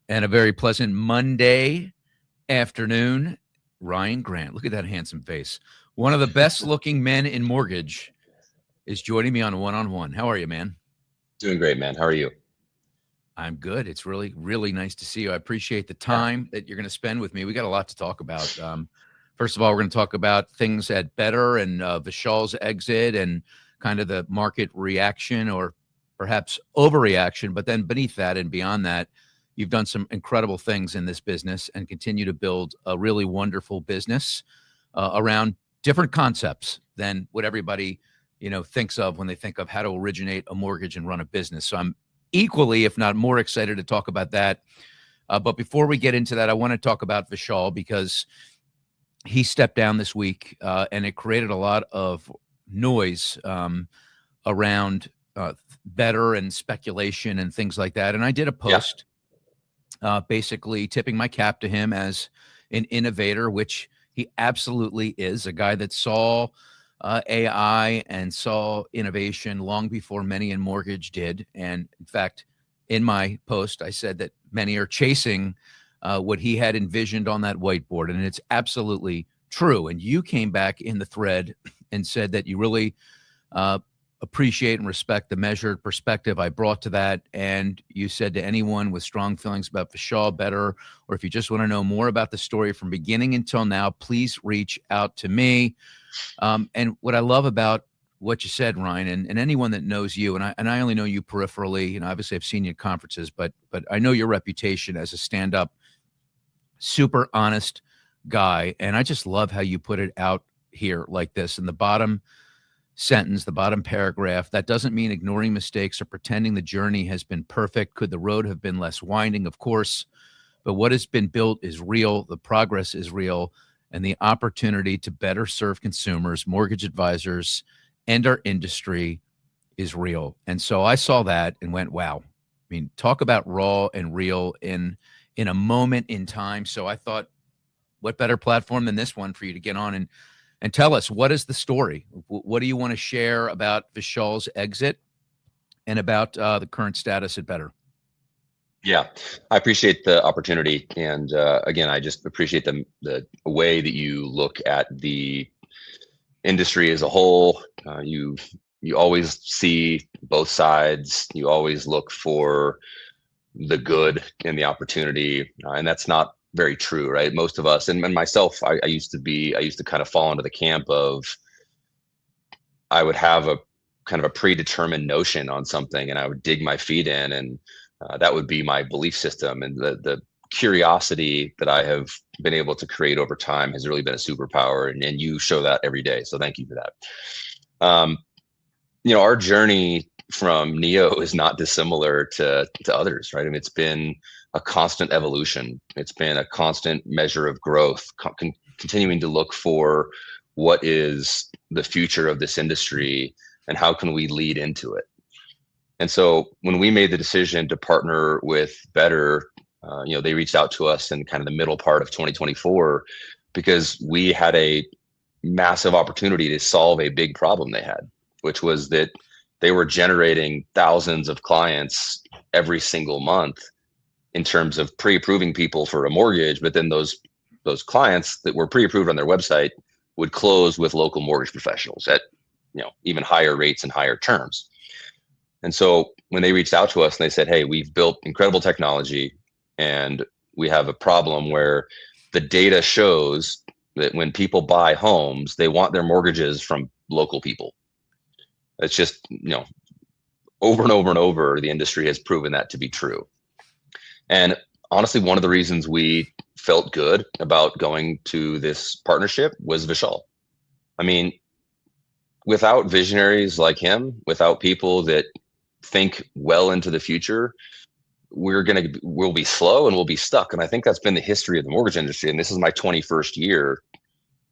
And a very pleasant Monday afternoon. Ryan Grant, look at that handsome face. One of the best looking men in mortgage is joining me on One on One. How are you, man? Doing great, man. How are you? I'm good. It's really, really nice to see you. I appreciate the Yeah. time that you're going to spend with me. We got a lot to talk about. First of all, we're going to talk about things at Better and Vishal's exit and kind of the market reaction or perhaps overreaction. But then beneath that and beyond that, you've done some incredible things in this business and continue to build a really wonderful business around different concepts than what everybody thinks of when they think of how to originate a mortgage and run a business. So I'm equally, if not more, excited to talk about that. But before we get into that, I want to talk about Vishal because he stepped down this week, and it created a lot of noise around Better and speculation and things like that. And I did a Yeah. post basically tipping my cap to him as an innovator, which he absolutely is, a guy that saw AI and saw innovation long before many in mortgage did. And in fact, in my post, I said that many are chasing what he had envisioned on that whiteboard. And it's absolutely true. And you came back in the thread and said that you really appreciate and respect the measured perspective I brought to that. And you said to anyone with strong feelings about Vishal Better, or if you just want to know more about the story from beginning until now, please reach out to me. And what I love about what you said, Ryan, and anyone that knows you, and I only know you peripherally, and obviously I've seen you at conferences, but I know your reputation as a stand-up, super honest guy, and I just love how you put it out here like this in the bottom sentence, the bottom paragraph. That doesn't mean ignoring mistakes or pretending the journey has been perfect. Could the road have been less winding? Of course, but what has been built is real. The progress is real. And the opportunity to better serve consumers, mortgage advisors, and our industry is real. And so I saw that and went, wow. I mean, talk about raw and real in a moment in time. So I thought, what better platform than this one for you to get on and tell us, what is the story? What do you want to share about Vishal's exit and about the current status at Better? Yeah. I appreciate the opportunity. And again, I just appreciate the way that you look at the industry as a whole. You always see both sides. You always look for the good and the opportunity. And that's not very true, right? Most of us, and myself, I used to kind of fall into the camp of, I would have a kind of a predetermined notion on something and I would dig my feet in, and that would be my belief system. And the curiosity that I have been able to create over time has really been a superpower, and you show that every day. So thank you for that. Um, our journey from Neo is not dissimilar to others, right? I mean, it's been a constant evolution. It's been a constant measure of growth, continuing to look for what is the future of this industry and how can we lead into it. And so when we made the decision to partner with Better, they reached out to us in kind of the middle part of 2024 because we had a massive opportunity to solve a big problem they had, which was that they were generating thousands of clients every single month in terms of pre-approving people for a mortgage, but then those clients that were pre-approved on their website would close with local mortgage professionals at even higher rates and higher terms. And so when they reached out to us and they said, hey, we've built incredible technology and we have a problem where the data shows that when people buy homes, they want their mortgages from local people. It's just, over and over and over, the industry has proven that to be true. And honestly, one of the reasons we felt good about going to this partnership was Vishal. I mean, without visionaries like him, without people that think well into the future, we'll be slow and we'll be stuck. And I think that's been the history of the mortgage industry. And this is my 21st year.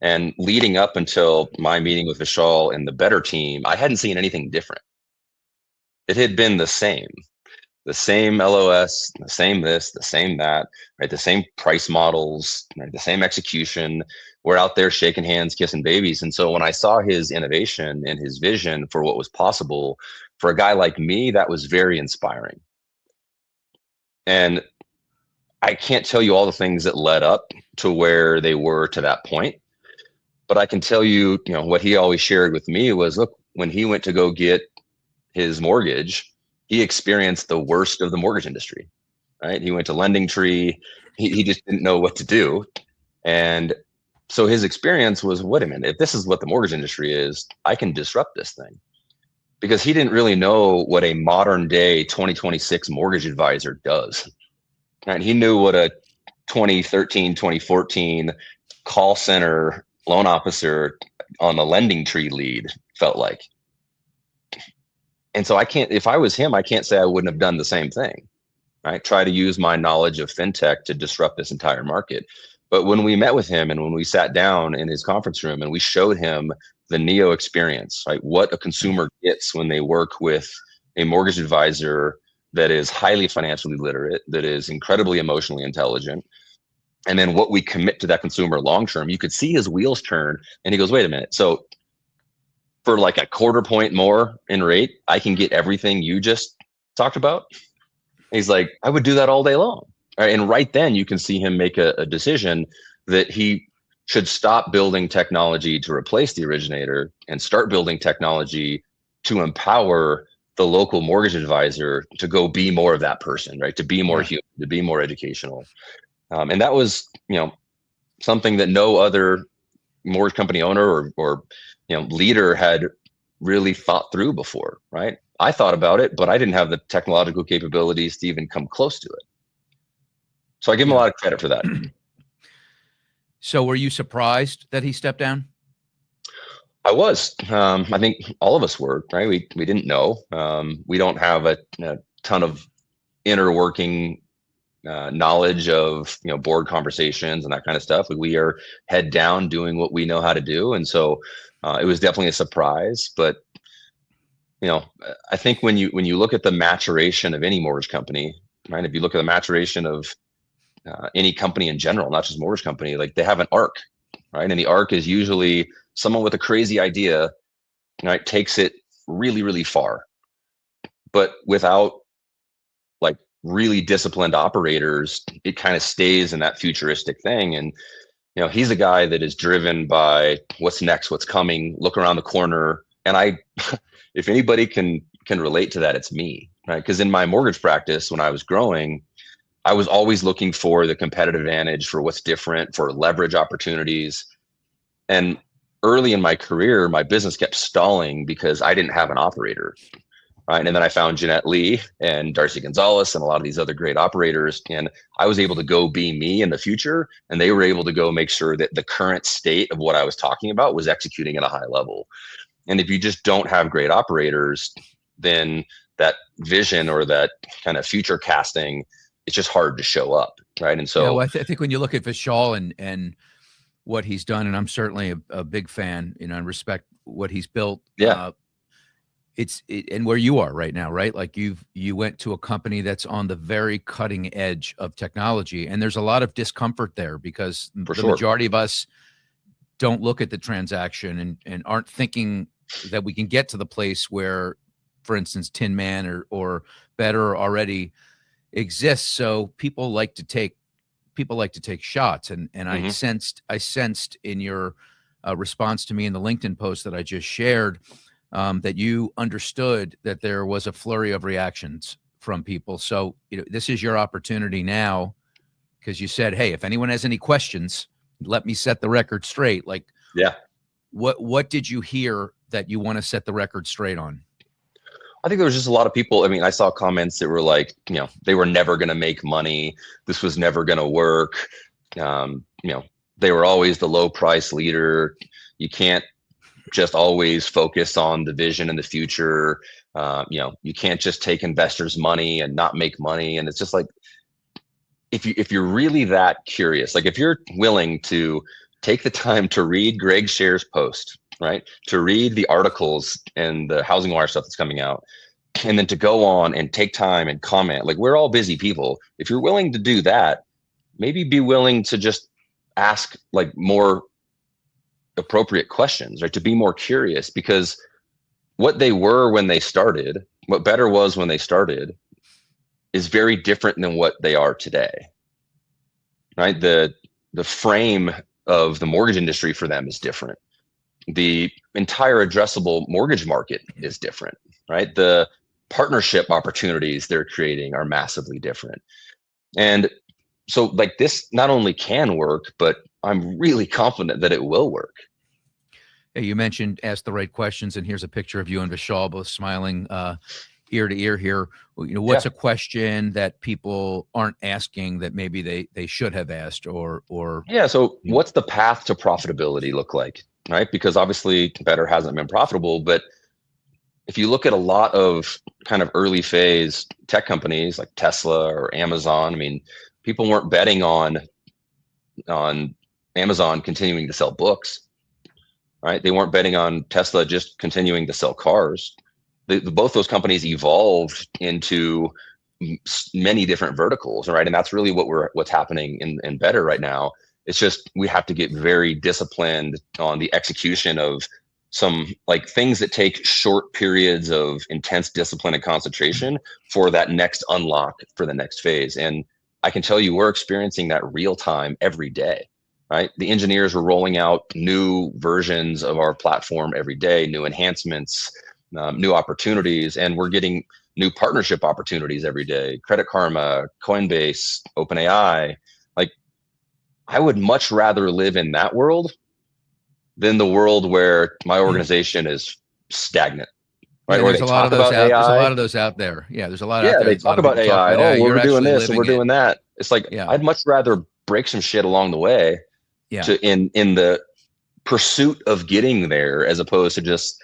And leading up until my meeting with Vishal and the Better team, I hadn't seen anything different. It had been the same LOS, the same this, the same that, right? The same price models, right? The same execution. We're out there shaking hands, kissing babies. And so when I saw his innovation and his vision for what was possible for a guy like me, that was very inspiring. And I can't tell you all the things that led up to where they were to that point, but I can tell you, what he always shared with me was, look, when he went to go get his mortgage, he experienced the worst of the mortgage industry, right? He went to Lending Tree. He just didn't know what to do. And so his experience was, wait a minute, if this is what the mortgage industry is, I can disrupt this thing. Because he didn't really know what a modern day 2026 mortgage advisor does. Right? He knew what a 2013, 2014 call center loan officer on the Lending Tree lead felt like. And so if I was him, I can't say I wouldn't have done the same thing, right? Try to use my knowledge of fintech to disrupt this entire market. But when we met with him and when we sat down in his conference room and we showed him the Neo experience, right? What a consumer gets when they work with a mortgage advisor that is highly financially literate, that is incredibly emotionally intelligent. And then what we commit to that consumer long-term, you could see his wheels turn and he goes, wait a minute. So for like a quarter point more in rate, I can get everything you just talked about. And he's like, I would do that all day long. All right, and right then you can see him make a decision that he should stop building technology to replace the originator and start building technology to empower the local mortgage advisor to go be more of that person, right? To be more human, to be more educational. And that was, something that no other mortgage company owner or leader had really thought through before, right? I thought about it, but I didn't have the technological capabilities to even come close to it. So I give him a lot of credit for that. So were you surprised that he stepped down? I was. I think all of us were, right? We didn't know. We don't have a ton of inner working knowledge of board conversations and that kind of stuff. We are head down doing what we know how to do, and so it was definitely a surprise. But I think when you look at the maturation of any mortgage company, right? If you look at the maturation of any company in general, not just mortgage company, like they have an arc, right? And the arc is usually someone with a crazy idea, right, takes it really, really far, but without like really disciplined operators, it kind of stays in that futuristic thing. And he's a guy that is driven by what's next, what's coming, look around the corner. And if anybody can relate to that, it's me, right? Because in my mortgage practice, when I was growing, I was always looking for the competitive advantage, for what's different, for leverage opportunities. And early in my career, my business kept stalling because I didn't have an operator, right? And then I found Jeanette Lee and Darcy Gonzalez and a lot of these other great operators. And I was able to go be me in the future. And they were able to go make sure that the current state of what I was talking about was executing at a high level. And if you just don't have great operators, then that vision or that kind of future casting, it's just hard to show up, right? And so I think when you look at Vishal and what he's done, and I'm certainly a big fan, and respect what he's built. Yeah. And where you are right now, right? Like you went to a company that's on the very cutting edge of technology, and there's a lot of discomfort there because the majority of us don't look at the transaction and aren't thinking that we can get to the place where, for instance, Tin Man or better already exists. So people like to take shots, and I sensed in your response to me in the LinkedIn post that I just shared that you understood that there was a flurry of reactions from people. So this is your opportunity now, because you said, hey, if anyone has any questions, let me set the record straight. Like, what did you hear that you want to set the record straight on? I think there was just a lot of people. I mean, I saw comments that were like, they were never going to make money. This was never going to work. They were always the low price leader. You can't just always focus on the vision and the future. You can't just take investors' money and not make money. And it's just like, if you're really that curious, like if you're willing to take the time to read Greg Sher's post, right? To read the articles and the Housing Wire stuff that's coming out, and then to go on and take time and comment. Like, we're all busy people. If you're willing to do that, maybe be willing to just ask like more appropriate questions, right? To be more curious, because what they were when they started, what Better was when they started, is very different than what they are today. right? The frame of the mortgage industry for them is different. The entire addressable mortgage market is different, right? The partnership opportunities they're creating are massively different. And so like this not only can work, but I'm really confident that it will work. Hey, you mentioned ask the right questions, and here's a picture of you and Vishal both smiling ear to ear here. What's a question that people aren't asking that maybe they should have asked, or yeah, so what's the path to profitability look like, right? Because obviously Better hasn't been profitable, but if you look at a lot of kind of early phase tech companies like Tesla or Amazon, I mean, people weren't betting on Amazon continuing to sell books, right? They weren't betting on Tesla just continuing to sell cars. Both those companies evolved into many different verticals, right? And that's really what's happening in Better right now. It's just we have to get very disciplined on the execution of some like things that take short periods of intense discipline and concentration for that next unlock for the next phase. And I can tell you we're experiencing that real time every day, right? The engineers are rolling out new versions of our platform every day, new enhancements, new opportunities, and we're getting new partnership opportunities every day. Credit Karma, Coinbase, OpenAI. Like, I would much rather live in that world than the world where my organization is stagnant. Right? Yeah, Or there's they a lot talk of those about out. There's a AI. lot of those out there. Yeah, there's a lot out Yeah, there. they A lot talk of about people talk AI. about Oh, AI. well, You're we're doing actually this and we're living it. doing that. It's like Yeah, I'd much rather break some shit along the way yeah. in the pursuit of getting there as opposed to just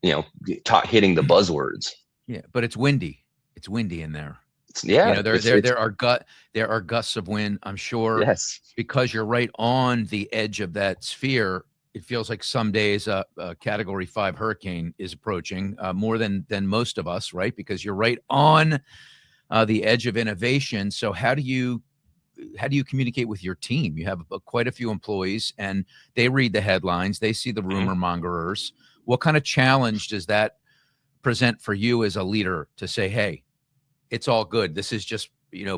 hitting the buzzwords. Yeah, but it's windy. It's windy in there. Yeah, There are gusts of wind. I'm sure yes. because you're right on the edge of that sphere. It feels like some days a Category 5 hurricane is approaching more than most of us, right? Because you're right on the edge of innovation. So how do you communicate with your team? You have quite a few employees, and they read the headlines. They see the rumor mongerers. What kind of challenge does that present for you as a leader to say, hey, it's all good. This is just,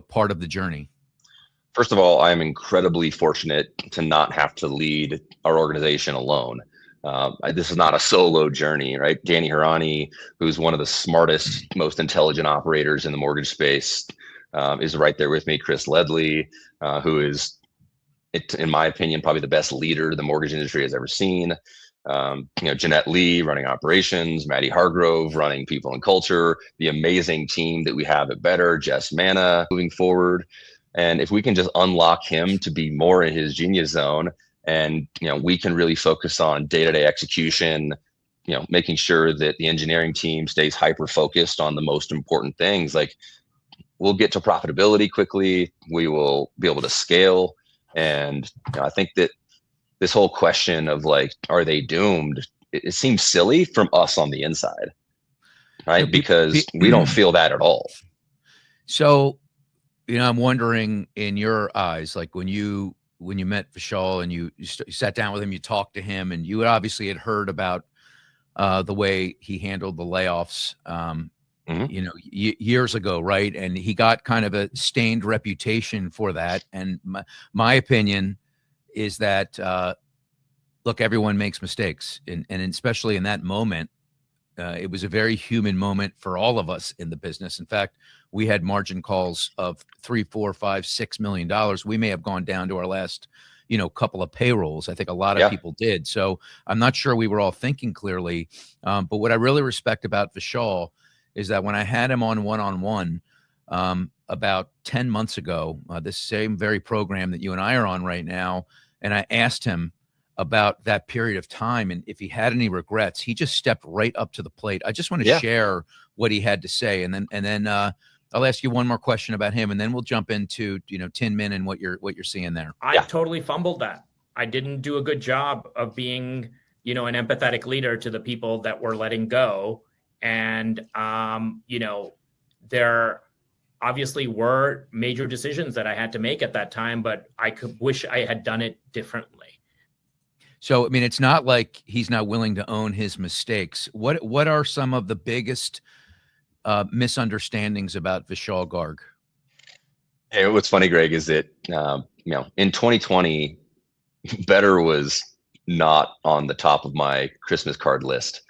part of the journey? First of all, I'm incredibly fortunate to not have to lead our organization alone. This is not a solo journey, right? Danny Hirani, who's one of the smartest, most intelligent operators in the mortgage space, is right there with me. Chris Ledley, who is, in my opinion, probably the best leader the mortgage industry has ever seen. Jeanette Lee running operations, Maddie Hargrove running people and culture, the amazing team that we have at Better, Jess Manna moving forward. And if we can just unlock him to be more in his genius zone, and we can really focus on day-to-day execution, making sure that the engineering team stays hyper focused on the most important things, like we'll get to profitability quickly, we will be able to scale. And I think that this whole question of like, are they doomed? It seems silly from us on the inside, right? Because we don't feel that at all. So, I'm wondering in your eyes, like when you met Vishal and you sat down with him, you talked to him, and you obviously had heard about the way he handled the layoffs, years ago, right? And he got kind of a stained reputation for that. And my opinion is that, look, everyone makes mistakes. And especially in that moment, it was a very human moment for all of us in the business. In fact, we had margin calls of $3, $4, $5, $6 million. We may have gone down to our last, couple of payrolls. I think a lot of people did. So I'm not sure we were all thinking clearly. But what I really respect about Vishal is that when I had him on one-on-one about 10 months ago, this same very program that you and I are on right now, and I asked him about that period of time and if he had any regrets, he just stepped right up to the plate. I just want to share what he had to say, and then I'll ask you one more question about him, and then we'll jump into Tin Min and what you're seeing there. I totally fumbled that. I didn't do a good job of being an empathetic leader to the people that were letting go, and there obviously were major decisions that I had to make at that time, but I could wish I had done it differently. So, I mean, it's not like he's not willing to own his mistakes. What are some of the biggest misunderstandings about Vishal Garg? Hey, what's funny, Greg, is that in 2020, Better was not on the top of my Christmas card list.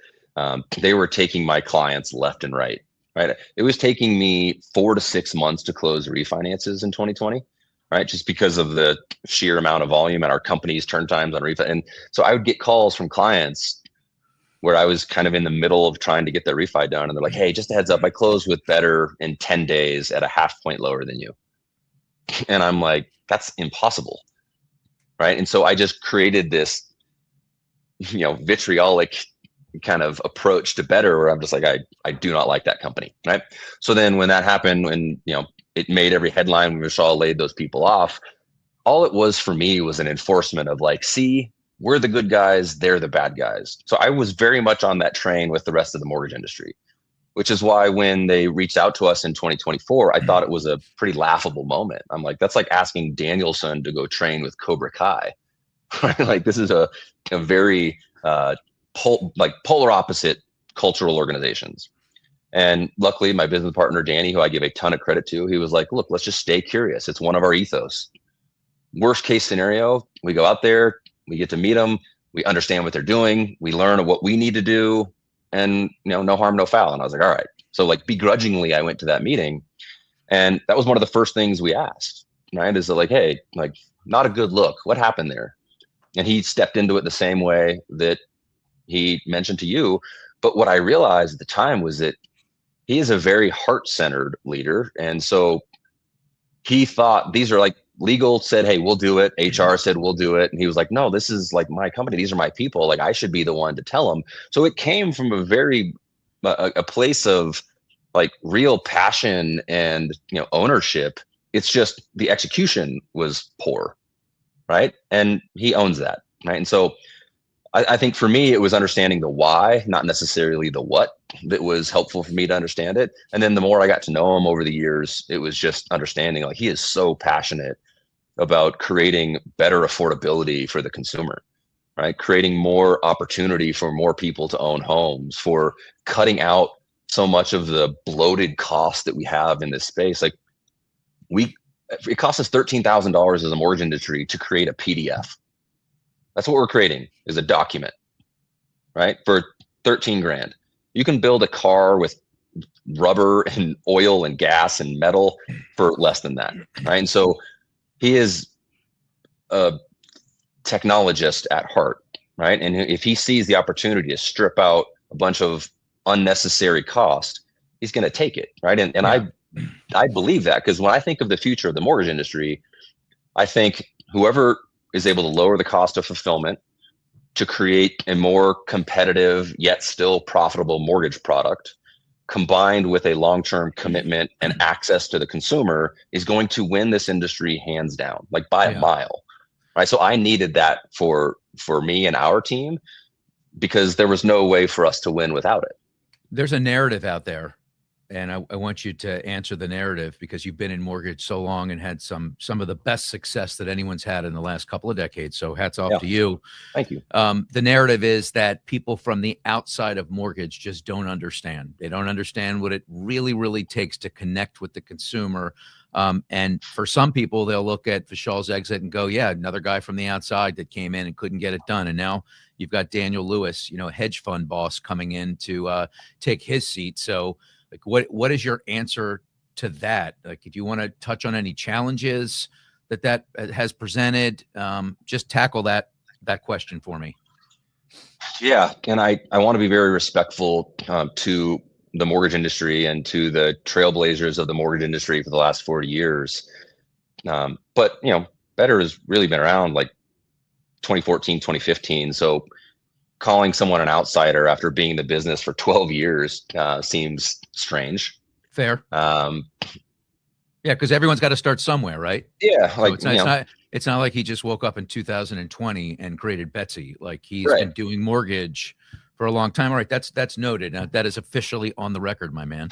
They were taking my clients left and right. Right, it was taking me 4 to 6 months to close refinances in 2020. Right, just because of the sheer amount of volume and our company's turn times on refi. And so I would get calls from clients where I was kind of in the middle of trying to get their refi done, and they're like, "Hey, just a heads up, I closed with Better in 10 days at a half point lower than you." And I'm like, "That's impossible." Right, and so I just created this vitriolic kind of approach to Better, where I'm just like, I do not like that company. Right, so then when that happened, when it made every headline when Vishal laid those people off, all it was for me was an enforcement of like, see, we're the good guys, they're the bad guys. So I was very much on that train with the rest of the mortgage industry, which is why when they reached out to us in 2024, I thought it was a pretty laughable moment. I'm like, that's like asking Danielson to go train with Cobra Kai. Right? Like, this is a very polar opposite cultural organizations. And luckily, my business partner, Danny, who I give a ton of credit to, he was like, look, let's just stay curious. It's one of our ethos. Worst case scenario, we go out there, we get to meet them, we understand what they're doing, we learn what we need to do, and no harm, no foul. And I was like, all right. So like begrudgingly, I went to that meeting, and that was one of the first things we asked, right? Is like, hey, like, not a good look. What happened there? And he stepped into it the same way that he mentioned to you. But what I realized at the time was that he is a very heart-centered leader. And so he thought these are like, legal said, hey, we'll do it. HR said, we'll do it. And he was like, no, this is like my company. These are my people. Like, I should be the one to tell them. So it came from a place of like real passion and, ownership. It's just the execution was poor. Right. And he owns that. Right. And so I think for me, it was understanding the why, not necessarily the what, that was helpful for me to understand it. And then the more I got to know him over the years, it was just understanding like he is so passionate about creating better affordability for the consumer, right? Creating more opportunity for more people to own homes, for cutting out so much of the bloated cost that we have in this space. Like it costs us $13,000 as a mortgage industry to create a PDF. That's what we're creating, is a document, right? For 13 grand. You can build a car with rubber and oil and gas and metal for less than that, right? And so he is a technologist at heart, right? And if he sees the opportunity to strip out a bunch of unnecessary cost, he's going to take it, right? And yeah. I believe that, because when I think of the future of the mortgage industry, I think whoever is able to lower the cost of fulfillment to create a more competitive yet still profitable mortgage product, combined with a long-term commitment and access to the consumer, is going to win this industry hands down, like by a mile, right? So I needed that for me and our team, because there was no way for us to win without it. There's a narrative out there, and I want you to answer the narrative, because you've been in mortgage so long and had some of the best success that anyone's had in the last couple of decades. So hats off to you. Thank you. The narrative is that people from the outside of mortgage just don't understand. They don't understand what it really, really takes to connect with the consumer. And for some people, they'll look at Vishal's exit and go, yeah, another guy from the outside that came in and couldn't get it done. And now you've got Daniel Lewis, a hedge fund boss, coming in to take his seat. So like, what is your answer to that? Like, if you want to touch on any challenges that has presented, just tackle that question for me. Yeah, and I want to be very respectful to the mortgage industry and to the trailblazers of the mortgage industry for the last 40 years. But Better has really been around like 2014, 2015. So calling someone an outsider after being in the business for 12 years seems strange. Fair. Yeah, because everyone's got to start somewhere, right? Yeah, like so it's not like he just woke up in 2020 and created Betsy. Like, he's been doing mortgage for a long time. All right, that's noted. Now, that is officially on the record, my man.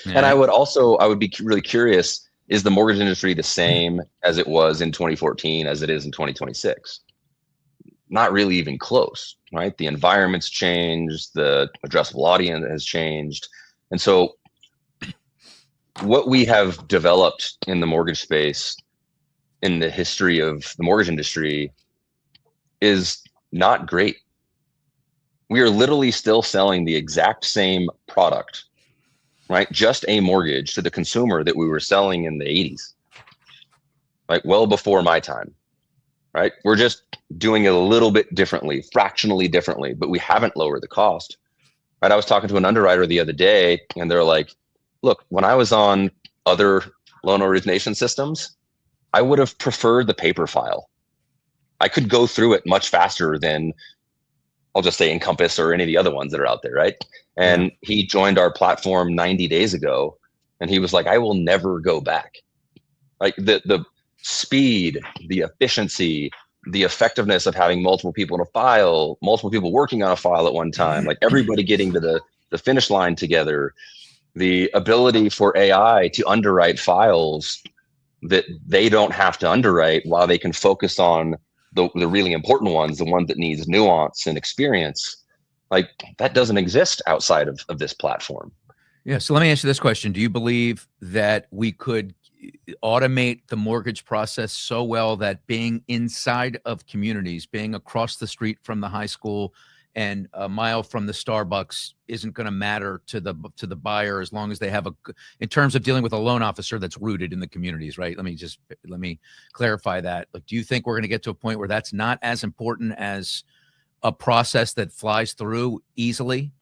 Yeah. And I would be really curious, is the mortgage industry the same as it was in 2014 as it is in 2026? Not really even close, right? The environment's changed, the addressable audience has changed. And so what we have developed in the mortgage space in the history of the mortgage industry is not great. We are literally still selling the exact same product, right? Just a mortgage to the consumer that we were selling in the 80s, like well before my time, right? We're just doing it a little bit differently, fractionally differently, but we haven't lowered the cost, right? I was talking to an underwriter the other day and they're like, look, when I was on other loan origination systems, I would have preferred the paper file. I could go through it much faster than, I'll just say, Encompass or any of the other ones that are out there, right? And he joined our platform 90 days ago, and he was like, I will never go back. Like the speed, the efficiency, the effectiveness of having multiple people in a file, multiple people working on a file at one time, like everybody getting to the finish line together, the ability for AI to underwrite files that they don't have to underwrite while they can focus on the really important ones, the one that needs nuance and experience. Like that doesn't exist outside of this platform. Yeah. So let me ask you this question. Do you believe that we could automate the mortgage process so well that being inside of communities, being across the street from the high school and a mile from the Starbucks isn't going to matter to the buyer as long as they have in terms of dealing with a loan officer that's rooted in the communities, right? Let me clarify that. Like, do you think we're going to get to a point where that's not as important as a process that flies through easily?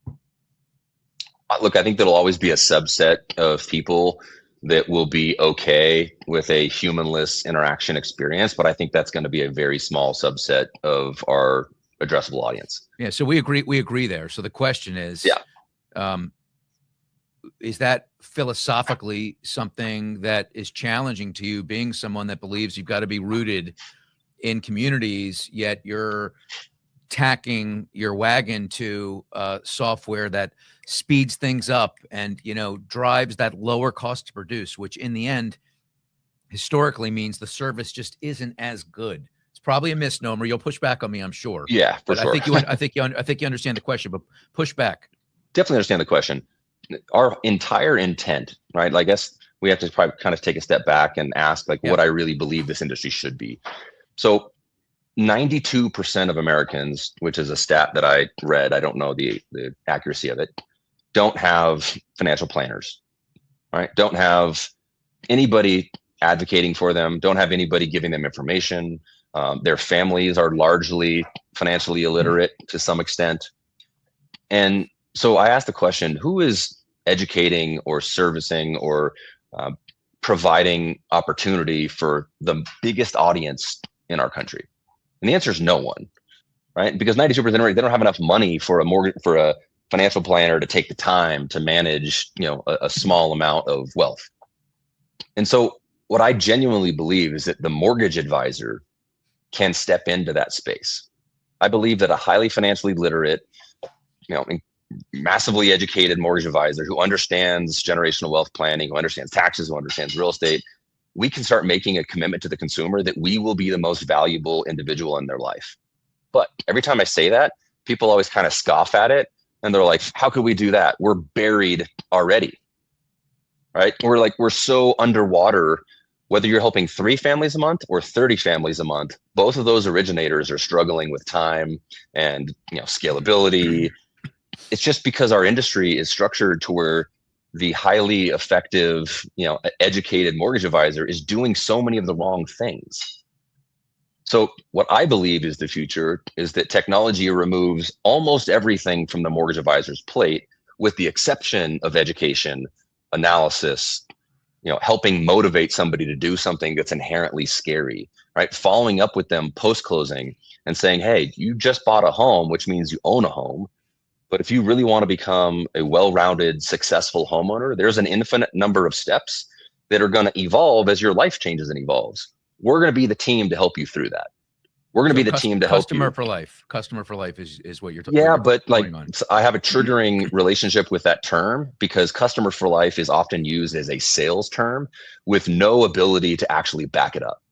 Look, I think there'll always be a subset of people that will be okay with a humanless interaction experience, but I think that's going to be a very small subset of our addressable audience. Yeah, so we agree there. So the question is, is that philosophically something that is challenging to you, being someone that believes you've got to be rooted in communities, yet you're tacking your wagon to software that speeds things up and, drives that lower cost to produce, which in the end, historically means the service just isn't as good. It's probably a misnomer. You'll push back on me, I'm sure. Yeah, for sure. I think you understand the question, but push back. Definitely understand the question. Our entire intent, right? I guess we have to probably kind of take a step back and ask what I really believe this industry should be. So 92% of Americans, which is a stat that I read, I don't know the accuracy of it, don't have financial planners, right? Don't have anybody advocating for them, don't have anybody giving them information. Their families are largely financially illiterate to some extent. And so I asked the question, who is educating or servicing or providing opportunity for the biggest audience in our country? And the answer is no one, right? Because 92%, they don't have enough money for a financial planner to take the time to manage, a small amount of wealth. And so what I genuinely believe is that the mortgage advisor can step into that space. I believe that a highly financially literate, massively educated mortgage advisor who understands generational wealth planning, who understands taxes, who understands real estate, we can start making a commitment to the consumer that we will be the most valuable individual in their life. But every time I say that, people always kind of scoff at it. And they're like, how could we do that? We're buried already, right? We're so underwater. Whether you're helping 3 families a month or 30 families a month, both of those originators are struggling with time and scalability. It's just because our industry is structured to where the highly effective, educated mortgage advisor is doing so many of the wrong things. So what I believe is the future is that technology removes almost everything from the mortgage advisor's plate, with the exception of education, analysis, helping motivate somebody to do something that's inherently scary, right? Following up with them post-closing and saying, hey, you just bought a home, which means you own a home. But if you really want to become a well-rounded, successful homeowner, there's an infinite number of steps that are going to evolve as your life changes and evolves. We're going to be the team to help you through that. We're going to be the team to help you. Customer for life. Customer for life is what you're talking about. Yeah, but I have a triggering relationship with that term because customer for life is often used as a sales term with no ability to actually back it up.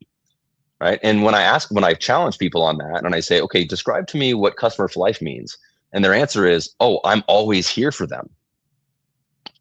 Right. And when I challenge people on that and I say, okay, describe to me what customer for life means. And their answer is, oh, I'm always here for them.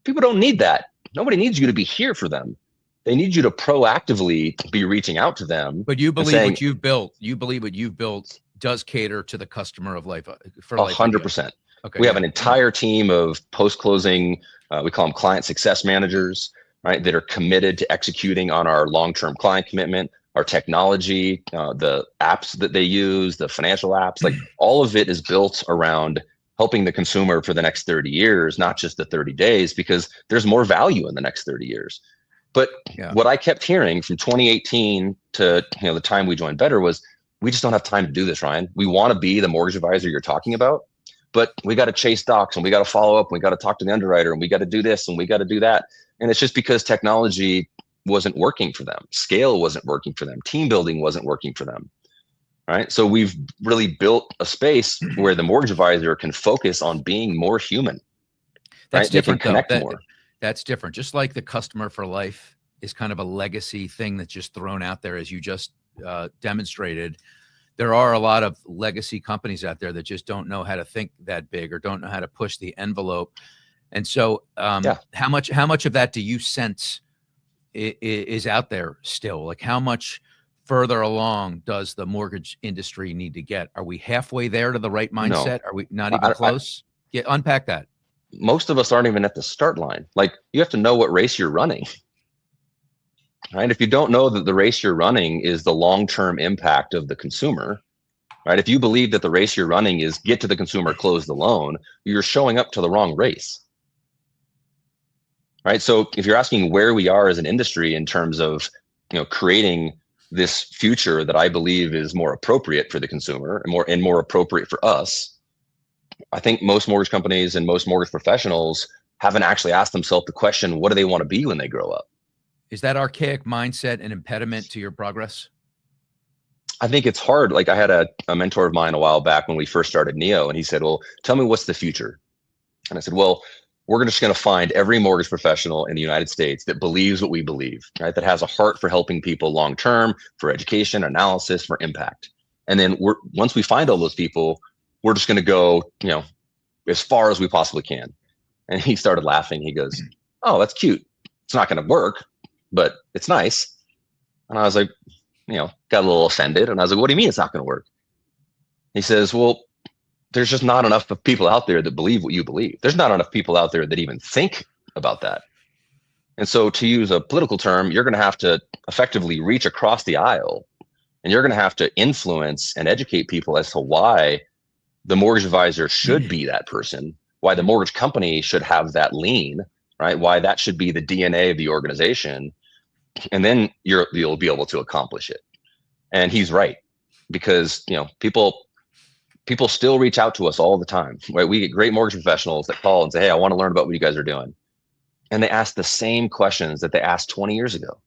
People don't need that. Nobody needs you to be here for them. They need you to proactively be reaching out to them. But you believe saying, what you've built. You believe what you've built does cater to the customer of life for life. 100%. Okay. We have an entire team of post-closing, we call them client success managers, right? That are committed to executing on our long-term client commitment, our technology, the apps that they use, the financial apps, like all of it is built around helping the consumer for the next 30 years, not just the 30 days, because there's more value in the next 30 years. But what I kept hearing from 2018 to the time we joined Better was, we just don't have time to do this, Ryan. We want to be the mortgage advisor you're talking about, but we got to chase docs and we got to follow up. And we got to talk to the underwriter and we got to do this and we got to do that. And it's just because technology wasn't working for them. Scale wasn't working for them. Team building wasn't working for them. Right. So we've really built a space where the mortgage advisor can focus on being more human. That's different. They can connect more. That's different. Just like the customer for life is kind of a legacy thing that's just thrown out there, as you just demonstrated. There are a lot of legacy companies out there that just don't know how to think that big or don't know how to push the envelope. And so how much of that do you sense is out there still? Like, how much further along does the mortgage industry need to get? Are we halfway there to the right mindset? No. Are we not even close? Unpack that. Most of us aren't even at the start line. Like, you have to know what race you're running. Right? If you don't know that the race you're running is the long-term impact of the consumer, right? If you believe that the race you're running is get to the consumer, close the loan, you're showing up to the wrong race. Right? So if you're asking where we are as an industry in terms of, creating this future that I believe is more appropriate for the consumer and more appropriate for us, I think most mortgage companies and most mortgage professionals haven't actually asked themselves the question, what do they want to be when they grow up? Is that archaic mindset an impediment to your progress? I think it's hard. Like, I had a mentor of mine a while back when we first started Neo, and he said, well, tell me what's the future? And I said, well, we're just going to find every mortgage professional in the United States that believes what we believe, right? That has a heart for helping people long-term, for education, analysis, for impact. And then once we find all those people, we're just going to go, as far as we possibly can. And he started laughing. He goes, oh, that's cute. It's not going to work, but it's nice. And I was like, got a little offended. And I was like, what do you mean it's not going to work? He says, well, there's just not enough of people out there that believe what you believe. There's not enough people out there that even think about that. And so, to use a political term, you're going to have to effectively reach across the aisle, and you're going to have to influence and educate people as to why the mortgage advisor should be that person, why the mortgage company should have that lean, right? Why that should be the DNA of the organization. And then you'll be able to accomplish it. And he's right, because people still reach out to us all the time, right? We get great mortgage professionals that call and say, hey, I want to learn about what you guys are doing. And they ask the same questions that they asked 20 years ago.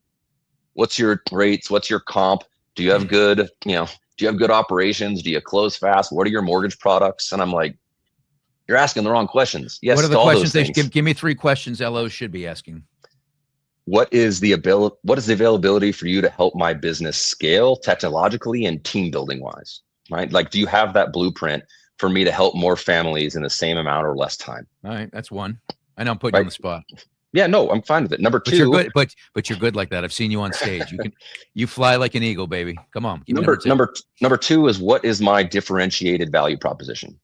What's your rates? What's your comp? Do you have good, do you have good operations? Do you close fast? What are your mortgage products? And I'm like, you're asking the wrong questions. Yes. What are the questions they should give me 3 questions LOs should be asking. What is the availability for you to help my business scale technologically and team building wise? Right? Like, do you have that blueprint for me to help more families in the same amount or less time? All right. That's one. I know I'm putting you on the spot. Yeah, no, I'm fine with it. Number 2. But you're good, but you're good like that. I've seen you on stage. You fly like an eagle, baby. Come on. Number 2 is, what is my differentiated value proposition?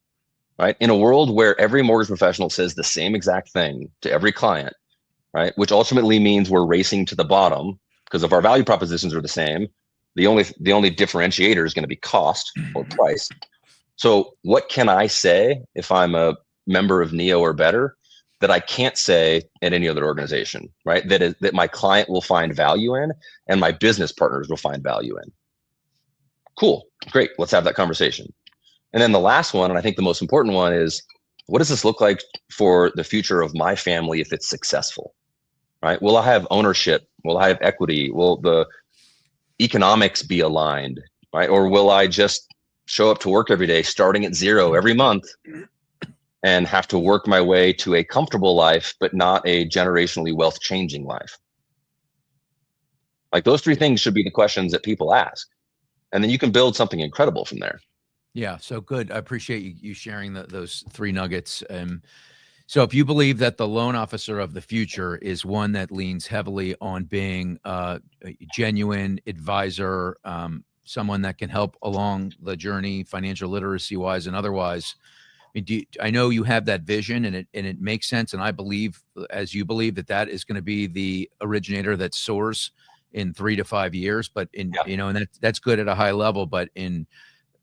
Right? In a world where every mortgage professional says the same exact thing to every client, right? Which ultimately means we're racing to the bottom, because if our value propositions are the same, the only differentiator is going to be cost or price. So what can I say if I'm a member of Neo or Better that I can't say at any other organization, right? That my client will find value in and my business partners will find value in. Cool, great, let's have that conversation. And then the last one, and I think the most important one, is, what does this look like for the future of my family if it's successful, right? Will I have ownership? Will I have equity? Will the economics be aligned, right? Or will I just show up to work every day, starting at 0 every month, and have to work my way to a comfortable life, but not a generationally wealth changing life? Like, those 3 things should be the questions that people ask. And then you can build something incredible from there. Yeah. So good. I appreciate you sharing those 3 nuggets. So if you believe that the loan officer of the future is one that leans heavily on being a genuine advisor, someone that can help along the journey, financial literacy wise and otherwise, I mean, I know you have that vision, and it makes sense. And I believe, as you believe, that is going to be the originator that soars in 3 to 5 years. But and that's good at a high level. But in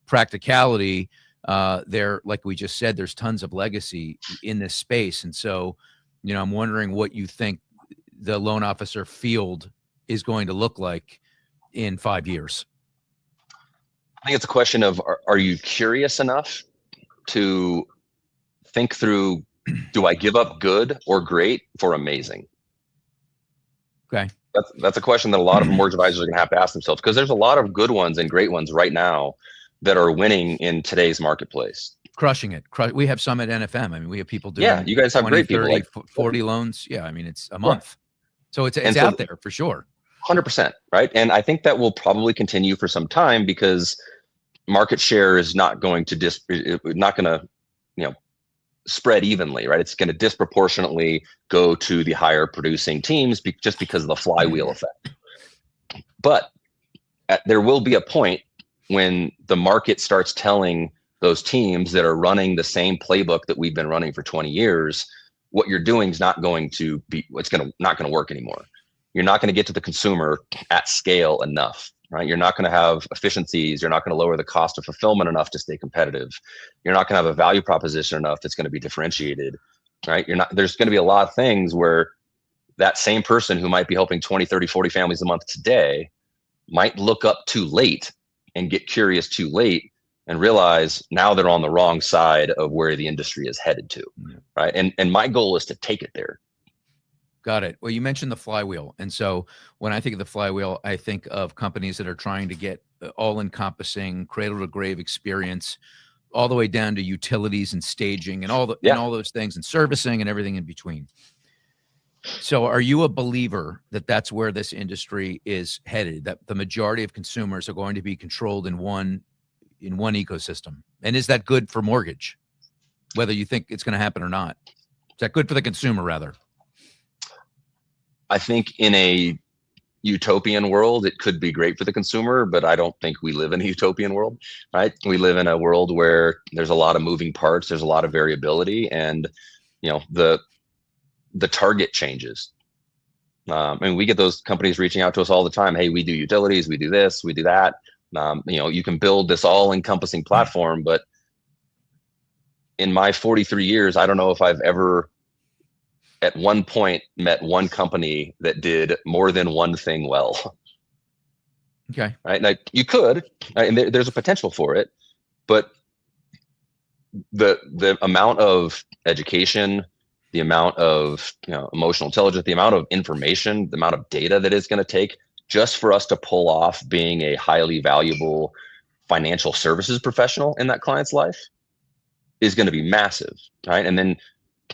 practicality, like we just said, there's tons of legacy in this space. And so, I'm wondering what you think the loan officer field is going to look like in 5 years. I think it's a question of, are you curious enough to think through, do I give up good or great for amazing? Okay. That's a question that a lot of mortgage advisors are going to have to ask themselves, because there's a lot of good ones and great ones right now that are winning in today's marketplace. Crushing it. We have some at NFM. I mean, we have people doing you guys have 20, great people 30, like 40 loans. Yeah. I mean, it's a month. So it's out there for sure. 100%. Right. And I think that will probably continue for some time, because market share is not going to spread evenly, right? It's going to disproportionately go to the higher producing teams just because of the flywheel effect. But there will be a point when the market starts telling those teams that are running the same playbook that we've been running for 20 years, what you're doing is not going to work anymore. You're not going to get to the consumer at scale enough. Right? You're not going to have efficiencies. You're not going to lower the cost of fulfillment enough to stay competitive. You're not going to have a value proposition enough that's going to be differentiated. Right? There's going to be a lot of things where that same person who might be helping 20, 30, 40 families a month today might look up too late and get curious too late and realize now they're on the wrong side of where the industry is headed to. Right? And my goal is to take it there. Got it. Well, you mentioned the flywheel. And so when I think of the flywheel, I think of companies that are trying to get all-encompassing cradle to grave experience all the way down to utilities and staging and all those things, and servicing and everything in between. So are you a believer that that's where this industry is headed, that the majority of consumers are going to be controlled in one ecosystem? And is that good for mortgage, whether you think it's going to happen or not? Is that good for the consumer, rather? I think in a utopian world, it could be great for the consumer, but I don't think we live in a utopian world, right? We live in a world where there's a lot of moving parts, there's a lot of variability, and the target changes. I mean, we get those companies reaching out to us all the time. Hey, we do utilities, we do this, we do that. You can build this all-encompassing platform, but in my 43 years, I don't know if I've ever at one point met one company that did more than one thing well. Okay. Right. Now you could, and there's a potential for it, but the amount of education, the amount of emotional intelligence, the amount of information, the amount of data that it's going to take just for us to pull off being a highly valuable financial services professional in that client's life is going to be massive. Right. And then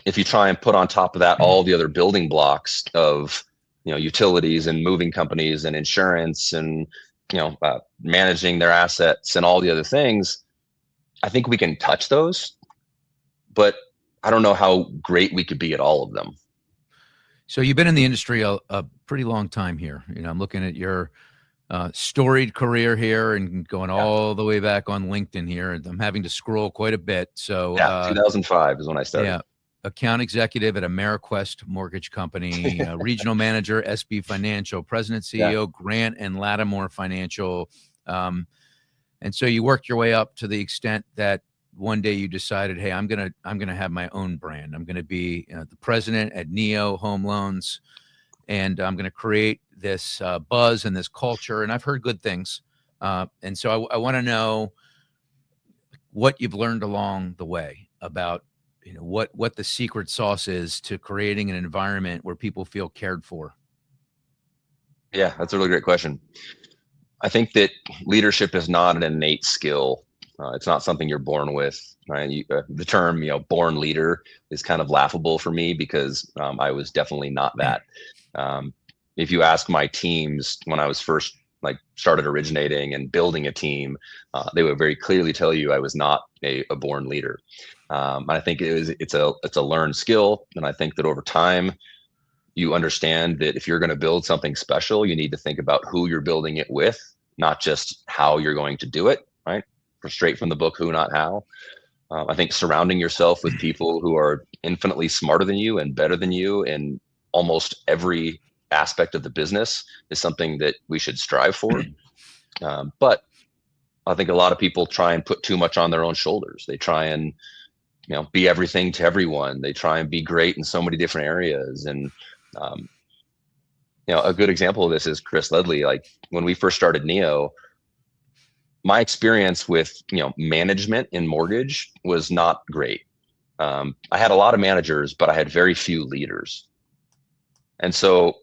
if you try and put on top of that all the other building blocks of utilities and moving companies and insurance and managing their assets and all the other things, I think we can touch those, but I don't know how great we could be at all of them. So you've been in the industry a pretty long time here. I'm looking at your storied career here and going all the way back on LinkedIn here, and I'm having to scroll quite a bit. So 2005 is when I started. Yeah. Account executive at Ameriquest Mortgage Company, regional manager, SB Financial, president, CEO, Grant and Lattimore Financial. And so you worked your way up to the extent that one day you decided, hey, I'm gonna have my own brand. I'm gonna be the president at Neo Home Loans, and I'm gonna create this buzz and this culture. And I've heard good things. And so I want to know what you've learned along the way about what the secret sauce is to creating an environment where people feel cared for. Yeah, that's a really great question. I think that leadership is not an innate skill. It's not something you're born with. Right? The term, born leader is kind of laughable for me because I was definitely not that. If you ask my teams when I was first started originating and building a team, they would very clearly tell you I was not a born leader. And I think it's a learned skill. And I think that over time, you understand that if you're going to build something special, you need to think about who you're building it with, not just how you're going to do it, right? Straight from the book, Who Not How. I think surrounding yourself with people who are infinitely smarter than you and better than you in almost every aspect of the business is something that we should strive for. But I think a lot of people try and put too much on their own shoulders. They try and, be everything to everyone. They try and be great in so many different areas. And, a good example of this is Chris Ledley. Like when we first started Neo, my experience with, management in mortgage was not great. I had a lot of managers, but I had very few leaders. And so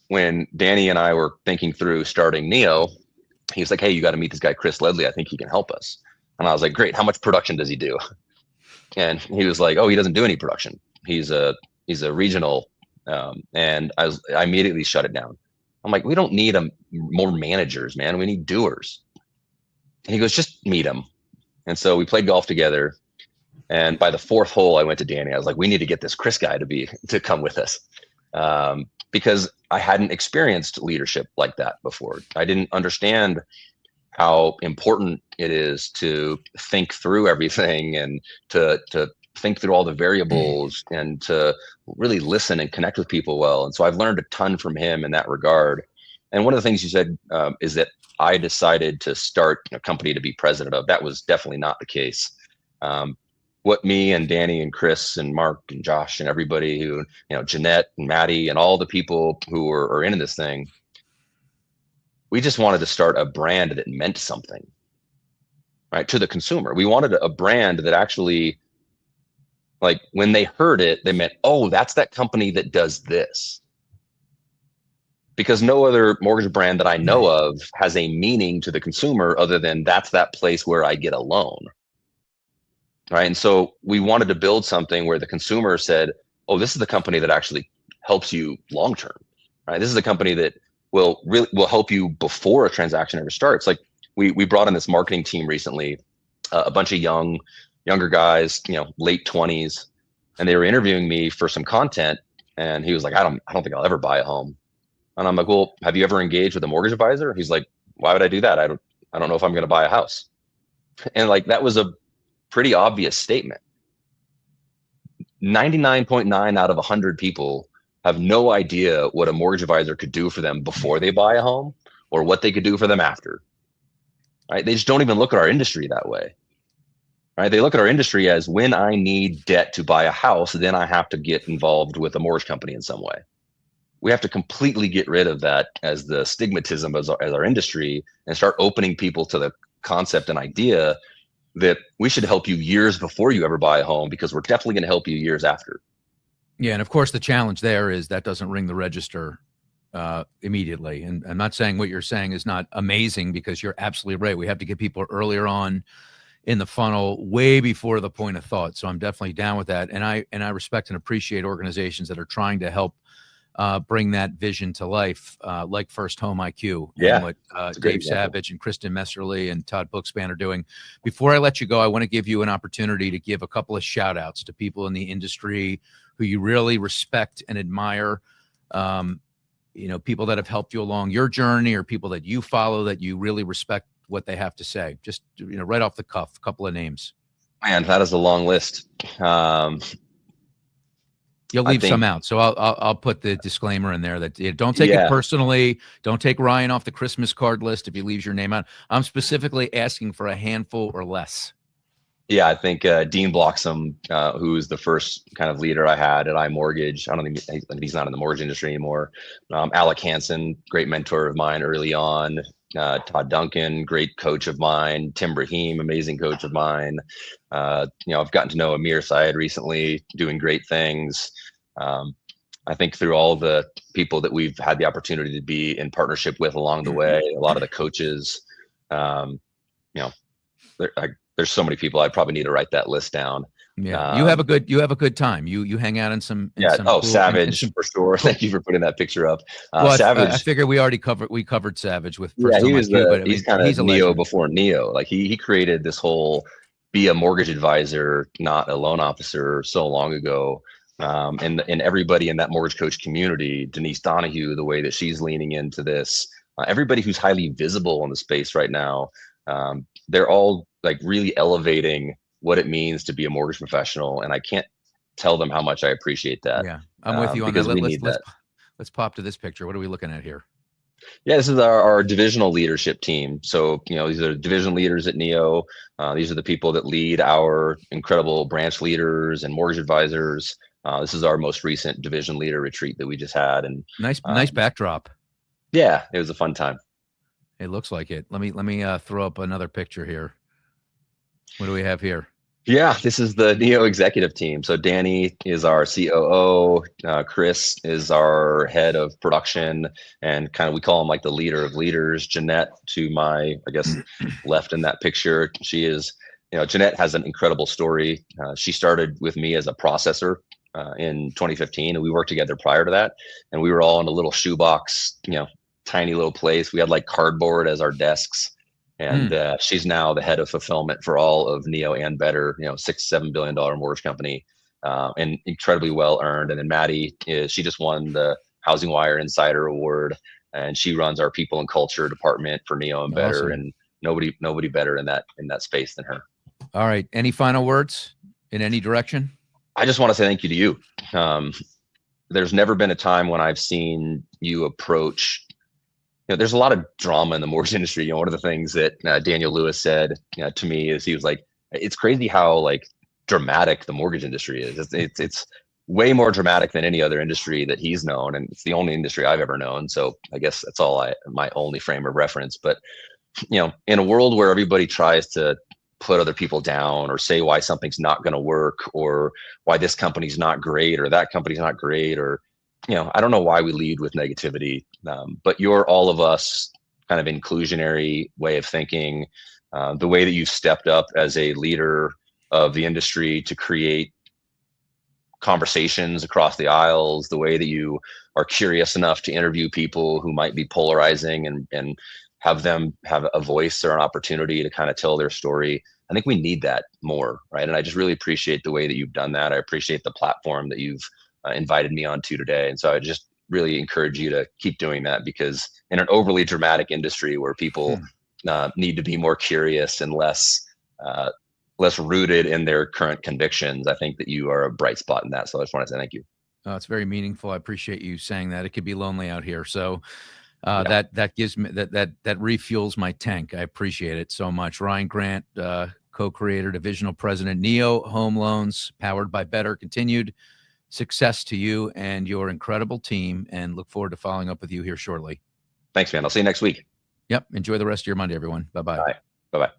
when Danny and I were thinking through starting Neo, he was like, hey, you got to meet this guy, Chris Ledley. I think he can help us. And I was like, great. How much production does he do? And he was like, oh, he doesn't do any production. He's a regional. And I immediately shut it down. I'm like, we don't need more managers, man. We need doers. And he goes, just meet him. And so we played golf together. And by the fourth hole, I went to Danny. I was like, we need to get this Chris guy to come with us. Because I hadn't experienced leadership like that before. I didn't understand how important it is to think through everything and to think through all the variables and to really listen and connect with people well. And so I've learned a ton from him in that regard. And one of the things you said is that I decided to start a company to be president of. That was definitely not the case. What me and Danny and Chris and Mark and Josh and everybody who, Jeanette and Maddie and all the people who are in this thing, we just wanted to start a brand that meant something, right, to the consumer. We wanted a brand that actually, like when they heard it, they meant, oh, that's that company that does this. Because no other mortgage brand that I know of has a meaning to the consumer other than that's that place where I get a loan. Right. And so we wanted to build something where the consumer said, oh, this is the company that actually helps you long term. Right. This is the company that will help you before a transaction ever starts. Like we brought in this marketing team recently, a bunch of younger guys, late 20s, and they were interviewing me for some content. And he was like, I don't think I'll ever buy a home. And I'm like, well, have you ever engaged with a mortgage advisor? He's like, why would I do that? I don't know if I'm going to buy a house. And like, that was a pretty obvious statement. 99.9 out of 100 people have no idea what a mortgage advisor could do for them before they buy a home or what they could do for them after. Right? They just don't even look at our industry that way. Right? They look at our industry as when I need debt to buy a house, then I have to get involved with a mortgage company in some way. We have to completely get rid of that as the stigmatism as our industry and start opening people to the concept and idea that we should help you years before you ever buy a home because we're definitely going to help you years after. Yeah. And of course, the challenge there is that doesn't ring the register immediately. And I'm not saying what you're saying is not amazing because you're absolutely right. We have to get people earlier on in the funnel way before the point of thought. So I'm definitely down with that. And I respect and appreciate organizations that are trying to help bring that vision to life, like First Home IQ, and what Dave Savage and Kristen Messerly and Todd Bookspan are doing. Before I let you go, I want to give you an opportunity to give a couple of shout outs to people in the industry who you really respect and admire, people that have helped you along your journey or people that you follow that you really respect what they have to say. Just, right off the cuff, a couple of names. Man, that is a long list. You'll leave some out. So I'll put the disclaimer in there that don't take it personally. Don't take Ryan off the Christmas card list if he leaves your name out. I'm specifically asking for a handful or less. Yeah, I think Dean Bloxham, who's the first kind of leader I had at iMortgage. I don't think he's not in the mortgage industry anymore. Alec Hansen, great mentor of mine early on. Todd Duncan, great coach of mine. Tim Brahim, amazing coach of mine. I've gotten to know Amir Syed recently, doing great things. I think through all the people that we've had the opportunity to be in partnership with along the way, a lot of the coaches, there's so many people. I probably need to write that list down. Yeah, you have a good time. You hang out in some. Cool, Savage for sure. Thank you for putting that picture up. Savage. I figured we already covered Savage with. He's kind of Neo before Neo. Like he created this whole be a mortgage advisor, not a loan officer, so long ago. And everybody in that mortgage coach community, Denise Donahue, the way that she's leaning into this, everybody who's highly visible in the space right now, they're all like really elevating what it means to be a mortgage professional. And I can't tell them how much I appreciate that. Yeah, I'm with you on because that. we need that. Let's pop to this picture. What are we looking at here? Yeah, this is our divisional leadership team. So, these are division leaders at NEO. These are the people that lead our incredible branch leaders and mortgage advisors. This is our most recent division leader retreat that we just had. And nice backdrop. Yeah, it was a fun time. It looks like it. Let me throw up another picture here. What do we have here? Yeah, this is the NEO executive team. So Danny is our COO. Chris is our head of production, and kind of we call him like the leader of leaders. Jeanette, to my, I guess, left in that picture, she is, Jeanette has an incredible story. She started with me as a processor in 2015, and we worked together prior to that. And we were all in a little shoebox, tiny little place. We had like cardboard as our desks. And she's now the head of fulfillment for all of NEO and Better, $6-7 billion mortgage company, and incredibly well earned. And then Maddie she just won the Housing Wire Insider Award, and she runs our people and culture department for NEO and Better. Awesome. And nobody better in that space than her. All right. Any final words in any direction? I just want to say thank you to you. There's never been a time when I've seen you approach. There's a lot of drama in the mortgage industry. One of the things that Daniel Lewis said to me is he was like, "It's crazy how like dramatic the mortgage industry is. It's way more dramatic than any other industry that he's known, and it's the only industry I've ever known. So I guess that's my only frame of reference. But in a world where everybody tries to put other people down or say why something's not going to work or why this company's not great or that company's not great or I don't know why we lead with negativity, but you're all of us kind of inclusionary way of thinking, the way that you've stepped up as a leader of the industry to create conversations across the aisles, the way that you are curious enough to interview people who might be polarizing and have them have a voice or an opportunity to kind of tell their story. I think we need that more, right? And I just really appreciate the way that you've done that. I appreciate the platform that you've invited me onto today. And so I just really encourage you to keep doing that, because in an overly dramatic industry where people need to be more curious and less rooted in their current convictions, I think that you are a bright spot in that. So I just want to say thank you. It's very meaningful. I appreciate you saying that. It could be lonely out here. So that gives me that refuels my tank. I appreciate it so much. Ryan Grant, co-creator, divisional president, NEO Home Loans, powered by Better. Continued success to you and your incredible team, and look forward to following up with you here shortly. Thanks, man. I'll see you next week. Yep. Enjoy the rest of your Monday, everyone. Bye-bye. All right. Bye-bye.